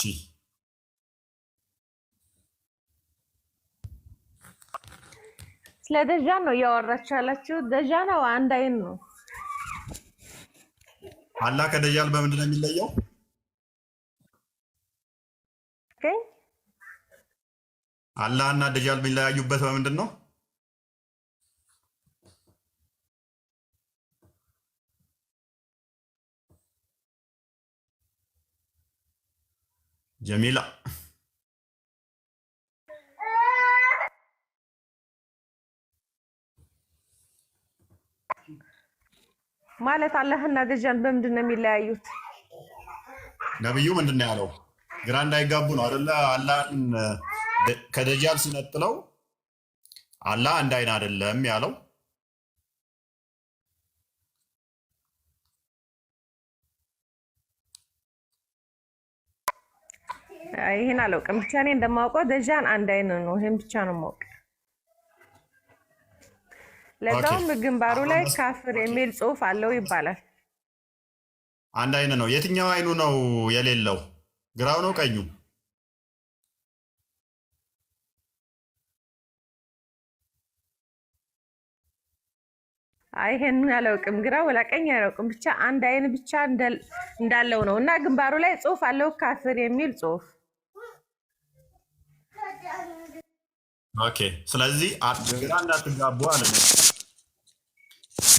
ስለ ደጃን ነው ያወራች ያላችሁ ደጃን ነው አንድ አይን ነው አላህ ከደጃል በምንድን ነው የሚለየው ኦኬ አላህ እና ደጃል የሚለያዩበት በምንድን ነው ጀሚላ ማለት አላህና ደጃል በምንድን ነው የሚለያዩት ነብዩ ምንድን ነው ያለው ግራ እንዳይጋቡ ነው አይደለ አላህን ከደጃል ሲነጥለው አላህ አንድ አይን አይደለም ያለው ይሄን አላውቅም ብቻ እኔ እንደማውቀው ደጃን አንድ አይን ነው ይሄን ብቻ ነው የማውቀው ለዛውም ግንባሩ ላይ ካፍር የሚል ጽሑፍ አለው ይባላል አንድ አይን ነው የትኛው አይኑ ነው የሌለው ግራው ነው ቀኙ ይሄን አላውቅም ግራው ወላ ቀኝ አላውቅም ብቻ አንድ አይን ብቻ እንዳለው ነው እና ግንባሩ ላይ ጽሑፍ አለው ካፍር የሚል ጽሑፍ ኦኬ ስለዚህ ግራ እንዳትጋቡ አለ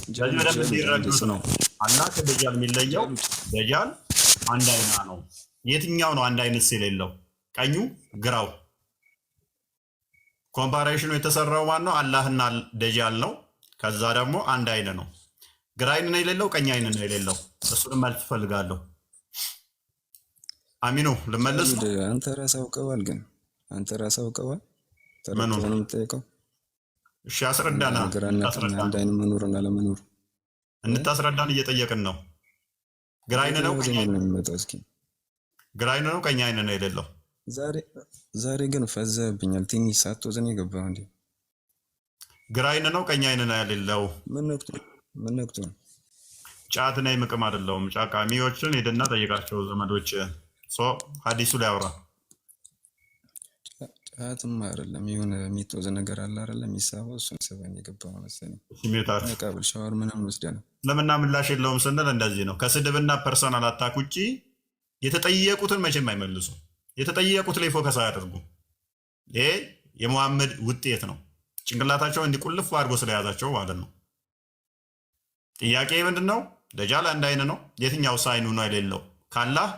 ስለዚህ በደንብ እንዲረዱት ነው አላህ ከደጃል የሚለየው ደጃል አንድ አይና ነው የትኛው ነው አንድ አይነት የሌለው ቀኙ ግራው ኮምፓሬሽኑ የተሰራው ማን ነው አላህና ደጃል ነው ከዛ ደግሞ አንድ አይን ነው ግራ አይን ነው የሌለው ቀኝ አይን ነው የሌለው እሱንም መልስ ፈልጋለሁ አሚኑ ልመለስ አንተ ራስህ አውቀዋል ግን አንተ ራስህ አውቀዋል ተረፈንም ጠይቀው እሺ አስረዳና አንድ አይን መኖርና ለመኖር እንታስረዳን እየጠየቅን ነው ግራ አይን ነው ቀኝ አይን ነው የሚመጣው እስኪ ግራ አይን ነው ቀኝ አይን ነው የሌለው ዛሬ ግን ፈዘብኛል ትንሽ ሳትወዘን የገባው እንዴ ግራ አይን ነው ቀኝ አይን ነው የሌለው ምን ነክቶ ጫት ነው ምቅም አይደለም ጫቃሚዎችን ሄደና ጠይቃቸው ዘመዶች ሐዲሱ ላይ አውራ ጫትም አይደለም የሆነ የሚተወዘ ነገር አለ አይደለም የሚሳበው እሱን ሰበን የገባው መሰለኝ ሲሜታች ቀብል ሻወር ምናምን ወስደን ለምንና ምላሽ የለውም ስንል እንደዚህ ነው ከስድብና ፐርሰናል አታክ ውጪ የተጠየቁትን መቼም አይመልሱ የተጠየቁት ላይ ፎከስ አያደርጉ ይሄ የሙሐመድ ውጤት ነው ጭንቅላታቸው እንዲቁልፍ አድርጎ ስለያዛቸው ማለት ነው ጥያቄ ምንድነው ደጃል አንድ አይን ነው የትኛው ሳይኑ ነው የሌለው ካላህ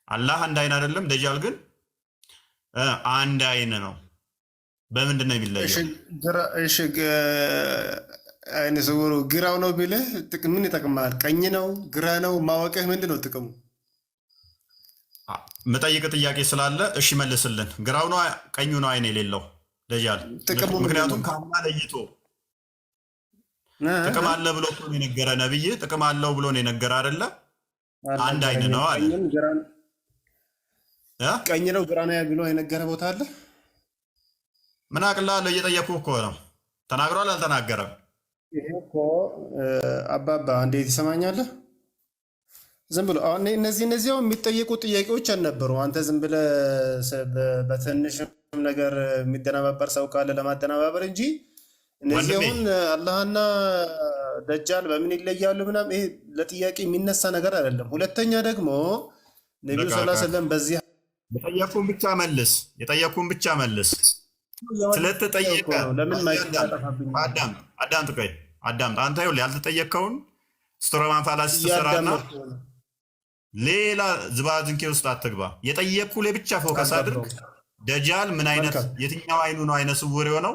አላህ አንድ አይን አይደለም ደጃል ግን አንድ አይን ነው በምንድን ነው የሚለየው እሺ አይነ ስውሩ ግራው ነው ቢልህ ጥቅም ምን ይጠቅማል ቀኝ ነው ግራ ነው ማወቅህ ምንድን ነው ጥቅሙ መጠይቅ ጥያቄ ስላለ እሺ መልስልን ግራው ነው ቀኙ ነው አይን የሌለው ደጃል ምክንያቱም ካማ ለይቶ ጥቅም አለ ብሎ ነው የነገረ ነብይ ጥቅም አለው ብሎ ነው የነገረ አይደለ አንድ አይን ነው አለ ቀኝ ነው ግራ ነው ብሎ የነገረ ቦታ አለ ምን አቅላለሁ እየጠየኩህ እኮ ነው ተናግሯል አልተናገረም ይሄ እኮ አባባ እንዴት ይሰማኛለህ ዝም ብሎ አሁን እነዚህ የሚጠየቁ ጥያቄዎች አልነበሩ አንተ ዝም ብለህ በትንሽ ነገር የሚደናባበር ሰው ካለ ለማደናባበር እንጂ እነዚህ አሁን አላህና ደጃል በምን ይለያሉ ምናምን ይሄ ለጥያቄ የሚነሳ ነገር አይደለም ሁለተኛ ደግሞ ነብዩ ሰለላሁ ዐለይሂ ወሰለም በዚህ የጠየቁን ብቻ መልስ ስለተጠየቀ ለምን ማይጣጣፋብኝ አዳም አንተ ይኸውልህ ያልተጠየቀውን ስትሮማን ፋላሲ ተሰራና ሌላ ዝባዝንኬ ውስጥ አትግባ የጠየቁ ላይ ብቻ ፎከስ አድርግ ደጃል ምን አይነት የትኛው አይኑ ነው አይነ ስውር የሆነው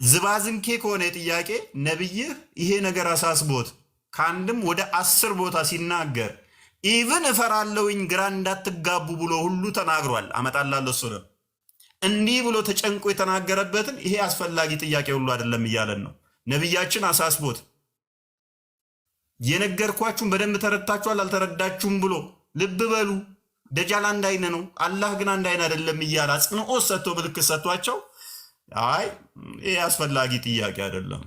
ዝባዝንኬ ከሆነ ጥያቄ ነብይህ ይሄ ነገር አሳስቦት ካንድም ወደ 10 ቦታ ሲናገር ኢቭን እፈራለሁኝ ግራ እንዳትጋቡ ብሎ ሁሉ ተናግሯል አመጣላለሁ እሱ እንዲህ ብሎ ተጨንቆ የተናገረበትን ይሄ አስፈላጊ ጥያቄ ሁሉ አይደለም እያለን ነው ነቢያችን አሳስቦት የነገርኳችሁን በደንብ ተረድታችኋል አልተረዳችሁም ብሎ ልብ በሉ ደጃል አንድ አይን ነው፣ አላህ ግን አንድ አይን አይደለም እያለ አጽንኦት ሰጥቶ ምልክት ሰጥቷቸው፣ አይ ይሄ አስፈላጊ ጥያቄ አይደለም።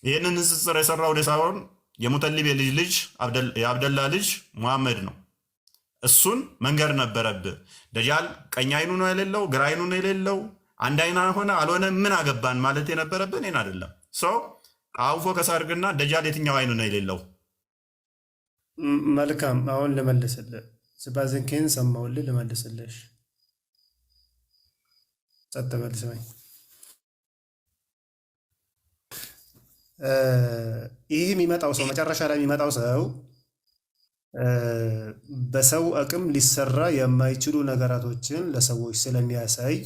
ይህንን ንጽጽር የሰራው ሳይሆን የሙጠሊብ ልጅ የአብደላ ልጅ ሙሐመድ ነው። እሱን መንገር ነበረብህ። ደጃል ቀኝ አይኑ ነው የሌለው፣ ግራ አይኑ ነው የሌለው፣ አንድ አይና ሆነ አልሆነ ምን አገባን ማለት የነበረብን ይህን አይደለም። ሰው አውፎ ከሳርግና ደጃል የትኛው አይኑ ነው የሌለው? መልካም አሁን ልመልስልህ። ስባዝንኬን ሰማሁልህ፣ ልመልስልሽ። ጸጥ በል ስማኝ። ይህ የሚመጣው ሰው መጨረሻ ላይ የሚመጣው ሰው በሰው አቅም ሊሰራ የማይችሉ ነገራቶችን ለሰዎች ስለሚያሳይ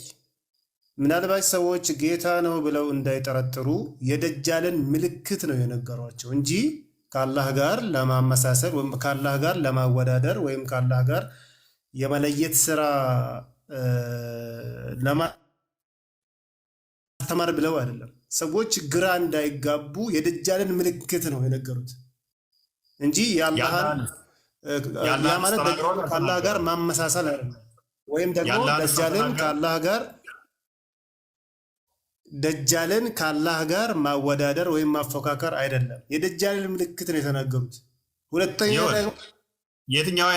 ምናልባት ሰዎች ጌታ ነው ብለው እንዳይጠረጥሩ የደጃልን ምልክት ነው የነገሯቸው እንጂ ከአላህ ጋር ለማመሳሰል ወይም ከአላህ ጋር ለማወዳደር ወይም ከአላህ ጋር የመለየት ስራ ለማስተማር ብለው አይደለም። ሰዎች ግራ እንዳይጋቡ የደጃልን ምልክት ነው የነገሩት እንጂ የአላህን ማለት ከአላህ ጋር ማመሳሰል አይደለም። ወይም ደግሞ ደጃልን ከአላህ ጋር ማወዳደር ወይም ማፎካከር አይደለም። የደጃልን ምልክት ነው የተናገሩት። ሁለተኛ የትኛው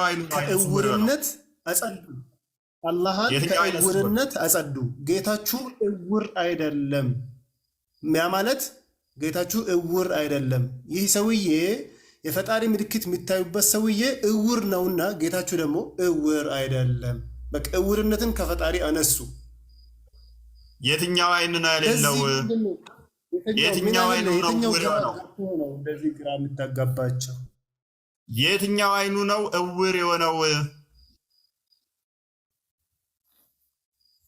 አይኑ ከእውርነት አጸዱ፣ አላህን ከእውርነት አጸዱ። ጌታችሁ እውር አይደለም። ያ ማለት ጌታችሁ እውር አይደለም። ይህ ሰውዬ የፈጣሪ ምልክት የሚታዩበት ሰውዬ እውር ነውና ጌታችሁ ደግሞ እውር አይደለም። በቃ እውርነትን ከፈጣሪ አነሱ። የትኛው አይን ነው ያለው? የትኛው አይኑ ነው እውር የሆነው? እንደዚህ ግራ የምታጋባቸው የትኛው አይኑ ነው እውር የሆነው?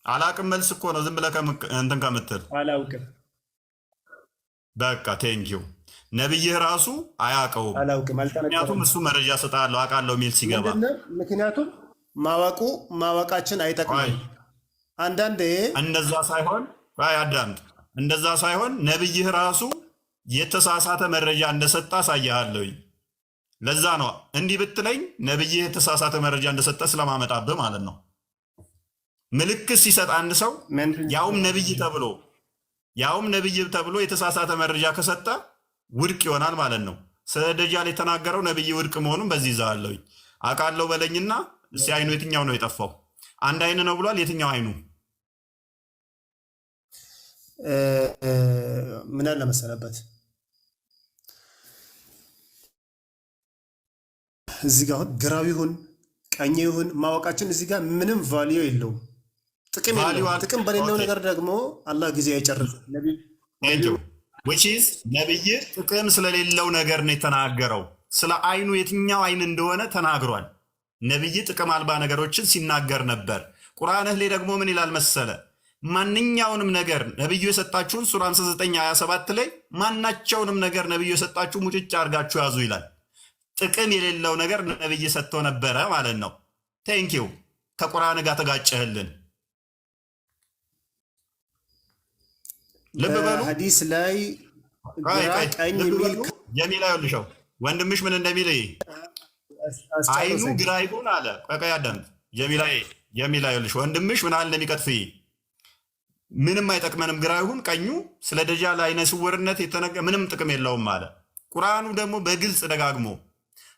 አላቅም መልስ እኮ ነው። ዝም ብለህ እንትን ከምትል አላውቅም። በቃ ቴንኪው። ነብይህ ራሱ አያውቀውም። ምክንያቱም እሱ መረጃ ሰጣለሁ አውቃለሁ የሚል ሲገባ፣ ምክንያቱም ማወቃችን አይጠቅምም። አንዳንዴ እንደዛ ሳይሆን አዳምጥ፣ እንደዛ ሳይሆን ነብይህ ራሱ የተሳሳተ መረጃ እንደሰጠ አሳያለሁኝ። ለዛ ነው እንዲህ ብትለኝ ነብይህ የተሳሳተ መረጃ እንደሰጠ ስለማመጣብህ ማለት ነው። ምልክት ሲሰጥ አንድ ሰው ያውም ነብይ ተብሎ የተሳሳተ መረጃ ከሰጠ ውድቅ ይሆናል ማለት ነው። ስለ ደጃል የተናገረው ነብይ ውድቅ መሆኑን በዚህ ይዛለሁኝ። አውቃለሁ በለኝና እስኪ አይኑ የትኛው ነው የጠፋው? አንድ አይን ነው ብሏል። የትኛው አይኑ? ምን አለ መሰለበት እዚህ ጋር አሁን ግራው ይሁን ቀኝ ይሁን ማወቃችን እዚህ ጋር ምንም ቫልዩ የለውም፣ ጥቅም የለውም። ጥቅም በሌለው ነገር ደግሞ አላህ ጊዜ አይጨርስም። ነብይ ጥቅም ስለሌለው ነገር ነው የተናገረው። ስለ አይኑ የትኛው አይን እንደሆነ ተናግሯል። ነብይ ጥቅም አልባ ነገሮችን ሲናገር ነበር። ቁርአንህ ላይ ደግሞ ምን ይላል መሰለ? ማንኛውንም ነገር ነብዩ የሰጣችሁን ሱራ 59:27 ላይ ማናቸውንም ነገር ነብዩ የሰጣችሁ ሙጭጭ አድርጋችሁ ያዙ ይላል። ጥቅም የሌለው ነገር ነብይ ሰጥቶ ነበረ ማለት ነው። ቴንኪው። ከቁርአን ጋር ተጋጨህልን። ልብ በሉ ሐዲስ ላይ ቀኝ የሚል ጀሚላ ይልሽው ወንድምሽ ምን እንደሚል አይኑ ግራ ይሁን አለ። ቆይ አዳምጥ። ጀሚላ ይልሽ ወንድምሽ ምን አለ እንደሚቀጥፍ ምንም አይጠቅመንም፣ ግራ ይሁን ቀኙ። ስለ ደጃል አይነ ስውርነት የተነገረ ምንም ጥቅም የለውም አለ። ቁርአኑ ደግሞ በግልጽ ደጋግሞ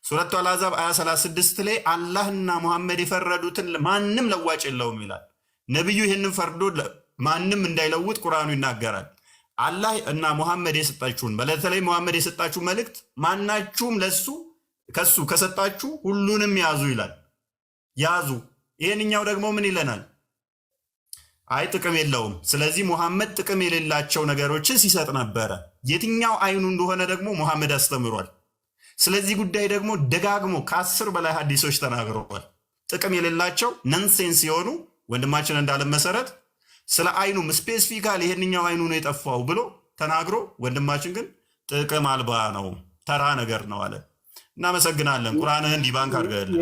ሱረቱ አልአሕዛብ 36 ላይ አላህና ሙሐመድ የፈረዱትን ማንም ለዋጭ የለውም ይላል። ነብዩ ይህንን ፈርዶ ማንም እንዳይለውጥ ቁርአኑ ይናገራል። አላህ እና ሙሐመድ የሰጣችሁን በተለይ ሙሐመድ የሰጣችሁ መልእክት ማናችሁም ከሱ ከሰጣችሁ ሁሉንም ያዙ ይላል። ያዙ። ይህንኛው ደግሞ ምን ይለናል? አይ ጥቅም የለውም። ስለዚህ ሙሐመድ ጥቅም የሌላቸው ነገሮችን ሲሰጥ ነበረ። የትኛው አይኑ እንደሆነ ደግሞ ሙሐመድ አስተምሯል። ስለዚህ ጉዳይ ደግሞ ደጋግሞ ከ10 በላይ ሐዲሶች ተናግረዋል። ጥቅም የሌላቸው ነንሴንስ የሆኑ ወንድማችን እንዳለ መሰረት ስለ አይኑም ስፔሲፊካል ይሄንኛው አይኑ ነው የጠፋው ብሎ ተናግሮ፣ ወንድማችን ግን ጥቅም አልባ ነው ተራ ነገር ነው አለ። እናመሰግናለን። ቁርአንህን ዲባንክ አድርገህልን።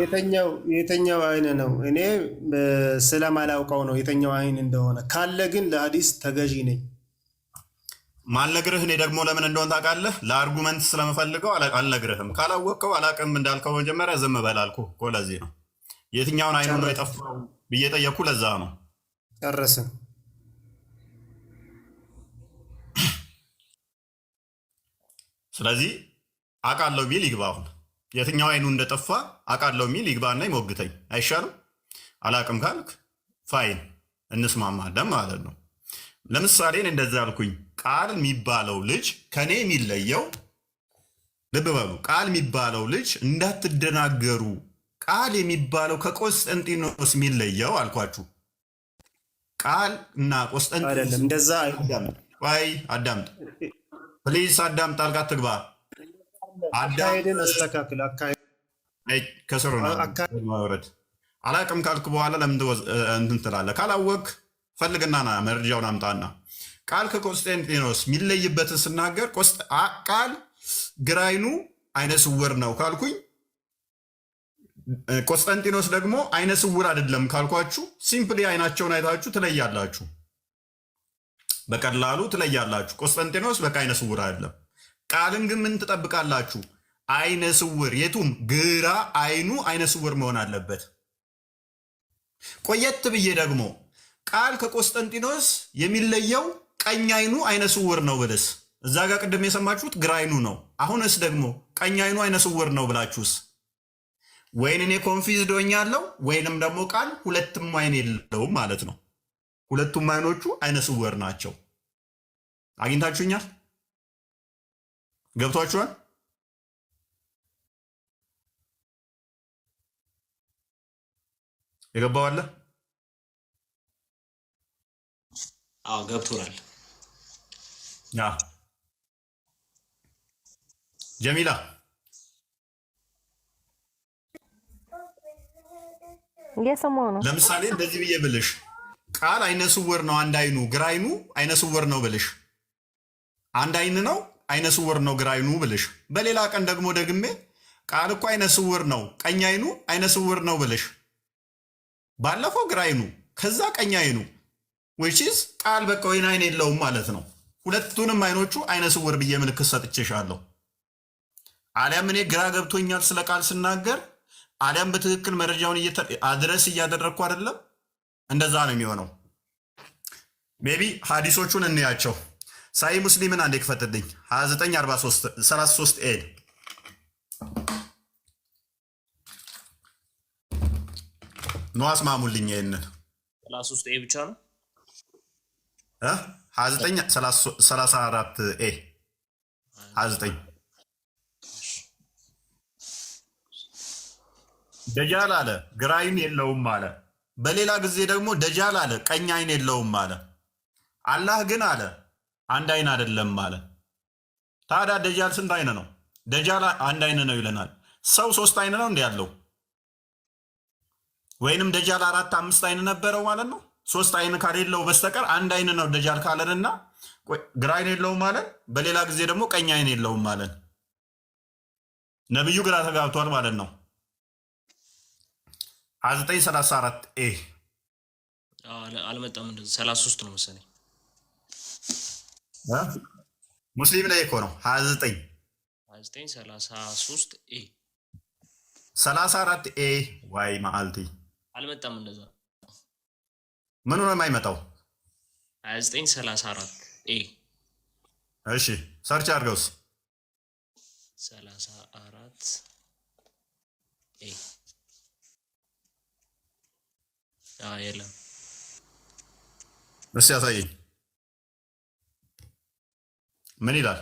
የተኛው አይን ነው? እኔ ስለማላውቀው ነው የተኛው አይን እንደሆነ። ካለ ግን ለሐዲስ ተገዢ ነኝ። ማልነግርህ እኔ ደግሞ ለምን እንደሆነ ታውቃለህ? ለአርጉመንት ስለምፈልገው አልነግርህም። ካላወቅከው አላቅም እንዳልከው መጀመሪያ ዝም በል አልኩህ እኮ ለዚህ ነው። የትኛውን አይኑ ነው የጠፋው ብዬ ጠየቅኩህ፣ ለዛ ነው። ጨረስን። ስለዚህ አውቃለሁ ቢል ይግባ። አሁን የትኛው አይኑ እንደጠፋ አውቃለሁ ሚል ይግባና ይሞግተኝ አይሻልም? አላቅም ካልክ ፋይን እንስማማለን ማለት ነው። ለምሳሌ እንደዛ አልኩኝ። ቃል የሚባለው ልጅ ከኔ የሚለየው፣ ልብ በሉ፣ ቃል የሚባለው ልጅ እንዳትደናገሩ፣ ቃል የሚባለው ከቆስጠንጢኖስ የሚለየው አልኳችሁ። ቃል እና ቆስጠንጢኖስ አይደለም እንደዛ። አዳምጥ ፕሊዝ፣ አዳምጥ፣ ጣልቃ ትግባ። አካሄድን አስተካክል። ከስሩ ማውረድ አላቅም ካልክ በኋላ ለምን እንትን ትላለህ? ካላወቅ ፈልግና ና መረጃውን አምጣና ቃል ከቆስጠንጢኖስ የሚለይበትን ስናገር ቃል ግራይኑ አይነ ስውር ነው ካልኩኝ፣ ቆስጠንጢኖስ ደግሞ አይነ ስውር አይደለም ካልኳችሁ፣ ሲምፕሊ አይናቸውን አይታችሁ ትለያላችሁ። በቀላሉ ትለያላችሁ። ቆስጠንጢኖስ በቃ አይነ ስውር አይደለም። ቃልን ግን ምን ትጠብቃላችሁ? አይነ ስውር፣ የቱም ግራ አይኑ አይነ ስውር መሆን አለበት። ቆየት ብዬ ደግሞ ቃል ከቆስጠንጢኖስ የሚለየው ቀኝ አይኑ አይነ ስውር ነው ብልስ፣ እዛ ጋር ቅድም የሰማችሁት ግራ አይኑ ነው። አሁንስ ደግሞ ቀኝ አይኑ አይነ ስውር ነው ብላችሁስ፣ ወይን እኔ ኮንፊዝድ ሆኛለሁ ወይንም ደግሞ ቃል ሁለቱም አይን የለውም ማለት ነው። ሁለቱም አይኖቹ አይነ ስውር ናቸው። አግኝታችሁኛል? ገብቷችኋል? የገባው አለ? አዎ ገብቶናል። ጀሚላ እየሰማሁ ነው። ለምሳሌ እንደዚህ ብዬ ብልሽ ቃል አይነ ስውር ነው አንድ አይኑ፣ ግራ አይኑ አይነ ስውር ነው ብልሽ፣ አንድ አይን ነው አይነ ስውር ነው ግራ አይኑ ብልሽ፣ በሌላ ቀን ደግሞ ደግሜ ቃል እኮ አይነ ስውር ነው ቀኝ አይኑ አይነ ስውር ነው ብልሽ፣ ባለፈው ግራ አይኑ ከዛ ቀኝ አይኑ ዊችዝ ቃል በቃ ወይን አይን የለውም ማለት ነው። ሁለቱንም አይኖቹ አይነ ስውር ብዬ ምልክት ሰጥቼሻለሁ። አሊያም እኔ ግራ ገብቶኛል ስለ ቃል ስናገር፣ አሊያም በትክክል መረጃውን አድረስ እያደረግኩ አይደለም። እንደዛ ነው የሚሆነው። ሜቢ ሀዲሶቹን እንያቸው። ሳይ ሙስሊምን አንዴ ክፈትልኝ 2933 ኤድ ነው። አስማሙልኝ። ይሄንን 33 ኤ ብቻ ነው 2934 ኤ 29 ደጃል አለ ግራ አይን የለውም አለ። በሌላ ጊዜ ደግሞ ደጃል አለ ቀኝ አይን የለውም አለ። አላህ ግን አለ አንድ አይን አይደለም አለ። ታዲያ ደጃል ስንት አይን ነው? ደጃል አንድ አይን ነው ይለናል። ሰው ሶስት አይን ነው እንደ ያለው? ወይንም ደጃል 4 5 አይን ነበረው ማለት ነው? ሶስት አይን ካሌለው በስተቀር አንድ አይን ነው ደጃል ካለንና ግራ አይን የለውም ማለት፣ በሌላ ጊዜ ደግሞ ቀኝ አይን የለውም ማለት፣ ነብዩ ግራ ተጋብቷል ማለት ነው። 2934 ኤ አልመጣም። እንደዚህ 33 ነው መሰለኝ። ሙስሊም ላይ እኮ ነው 2933 ኤ 34 ኤ ዋይ ማአልቲ አልመጣም። እንደዛ ምኑ ነው የማይመጣው? 2934 ኤ እሺ ሰርች አድርገውስ 34 ኤ የለም። እስኪ ያሳየኝ ምን ይላል?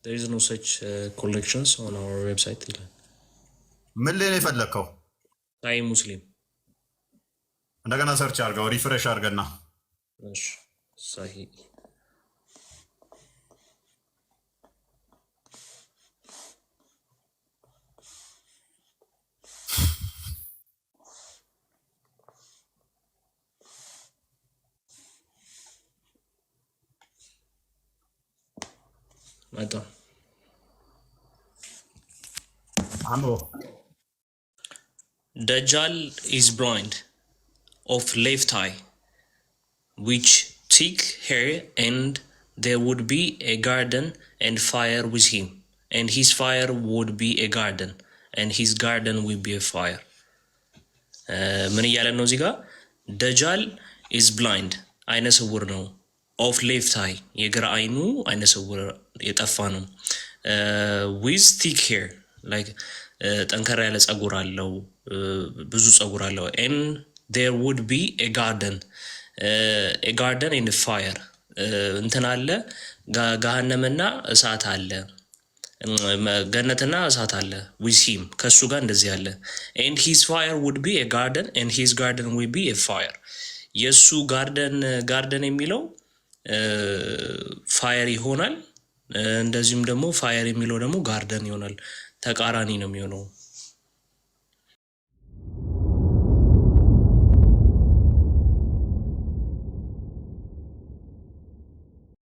there is no such collections on our website ይላል። ምን ላይ ነው የፈለግከው? ሳይ ሙስሊም እንደገና ሰርች አድርገው ሪፍሬሽ አድርገና እሺ ሳሂ Madam. Dajjal is blind of left eye, which thick hair and there would be a garden and fire with him, and his fire would be a garden, and his garden will be a fire. ምን እያለ ነው እዚህ ጋር? ደጃል is blind, አይነ ስውር ነው። of left eye, የግራ አይኑ አይነ ስውር የጠፋ ነው። with thick hair, like ጠንከር ያለ ጸጉር አለው፣ ብዙ ጸጉር አለው። and there would be a garden and a fire, እንትን አለ፣ ገሃነምና እሳት አለ፣ ገነትና እሳት አለ። with him ከሱ ጋር እንደዚህ አለ። and his fire would be a garden and his garden will be a fire. የሱ ጋርደን የሚለው ፋየር ይሆናል፣ እንደዚሁም ደግሞ ፋየር የሚለው ደግሞ ጋርደን ይሆናል። ተቃራኒ ነው የሚሆነው።